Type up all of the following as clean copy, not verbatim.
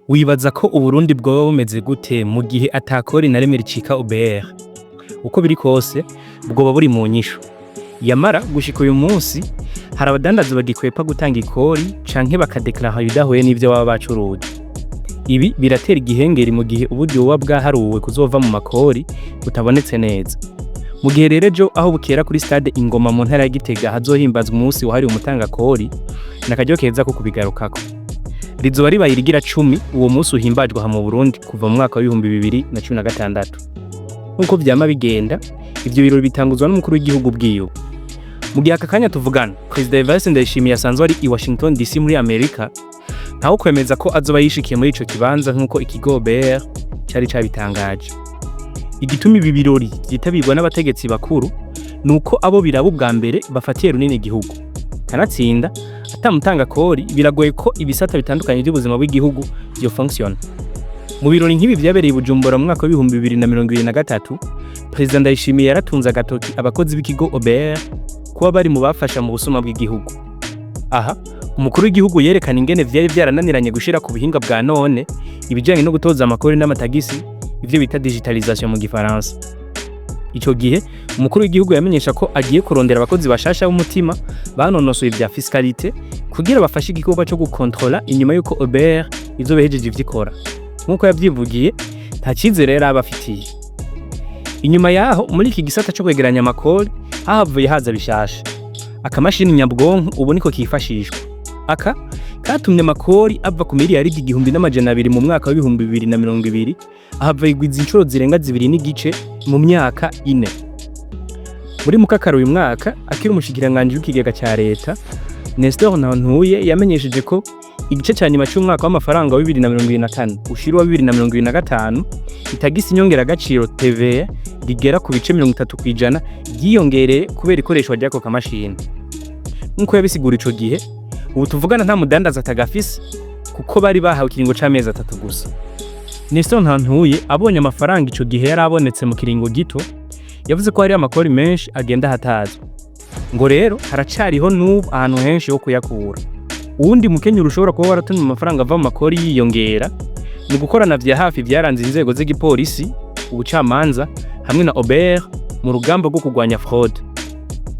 Wibaza ko Uburundi bwoba bumeze gute mu gihe atakori na rimwe ricika OBR? Uko biri kose bwoba buri mu nyisho. Yamara gushika uyu munsi hari abadandaza bagikwepa gutanga ikori canke bakadeklara ibidahuye n'ivyo baba bacuruje. Ibi biratera igihengeri mu gihe uburyo buba bwaharuwe kuzova mu makori butabonetse neza. Mu gihe rero ejo aho bukera kuri stade Ingoma mu ntara ya Gitega hazohimbazwa umusi wahariwe umutangakori nakaryo keza ko kubigarukako. Rizoba ribaye irigira 10 uwo munsi uhimbajwe mu Burundi kuva mu mwaka wa 2016. Nkuko vyama bigenda ivyo birori bitanguzwa n'umukuru w'igihugu bw'igihugu. Mu gihe akakanya tuvugana President Evariste Ndayishimiye yasanzwe ari i Washington DC muri Amerika, ntaho kwemeza ko azoba yishikiye muri ico kibanza nkuko ikigo OBR cyari cabitangaje. Igituma ibi birori byitabirwa n'abategetsi bakuru nuko abo biraba ubwa mbere bafatiye runini igihugu. Kanatsinda umutangakori biragoye ko ibisata bitandukanye by'ubuzima bw'igihugu byo function. Mu birori nk'ibi byabereye Bujumbura mu mwaka wa 2023, President Ndayishimiye yaratunze agatoki abakozi b'ikigo OBR kuba bari mu bafasha mu busuma bw'igihugu. Aha umukuru w'igihugu yerekana ingene vyari vyarananiranye gushira ku bihinga bwa none ibijanye no gutoza amakori n'amatagisi, ivyo bita digitalisation mu gifaransa. Ico gihe umukuru w'igihugu yamenyesha ko agiye kurondera abakozi bashasha b'umutima banonosoye ibya fiscalité kugira bafashe igikorwa cyo gukontrola inyuma yuko OBR izobehejeje ivyikora. Nkuko yavyivugiye nta cizere rero abafitiye. Inyuma yaho muri iki gisata cyo kwegeranya amakori havuye haza bishasha. Akamashini nyabwonko ubu niko kifashishwa. Aka katumye amakori ava ku miliyaridi 1,200 mu mwaka wa 2020 ahava igwiza inshuro zirenga 2 mu myaka 4. Muri mukakaro uyu mwaka akiri umushikiranganje w'ikigega cya Reta Nestor Ntuye yamenyesheje ko igice cya nyuma cy'umwaka w'amafaranga wa 2024 ushirwa 2025 itagisi inyongera agaciro TVA rigera ku bice 30% giyongereye kubera ikoreshwa ryako kamashini. Nkuko yabisigura ico gihe ubu tuvugana nta mudandaza atagafise kuko bari bahawe kiringo c'amezi 3 gusa. Nestor Ntuye abonye amafaranga ico gihe yarabonetse mu kiringo gito yavuze ko hari amakori menshi agenda hatazwa. Ngo rero haracariho n'ubu ahantu henshi ho kuyakura. Uwundi mukenyero ushobora kuba waratumye amafaranga ava mu makori yiyongera ni gukorana vya hafi vyaranze inzego z'igipolisi, ubucamanza hamwe na OBR mu rugamba rwo kugwanya fraude.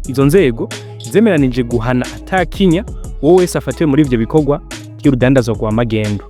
Izo nzego zemeranije guhana atakinya wowe wese afatiwe muri ivyo bikorwa by'urudandazwa rwa magendo.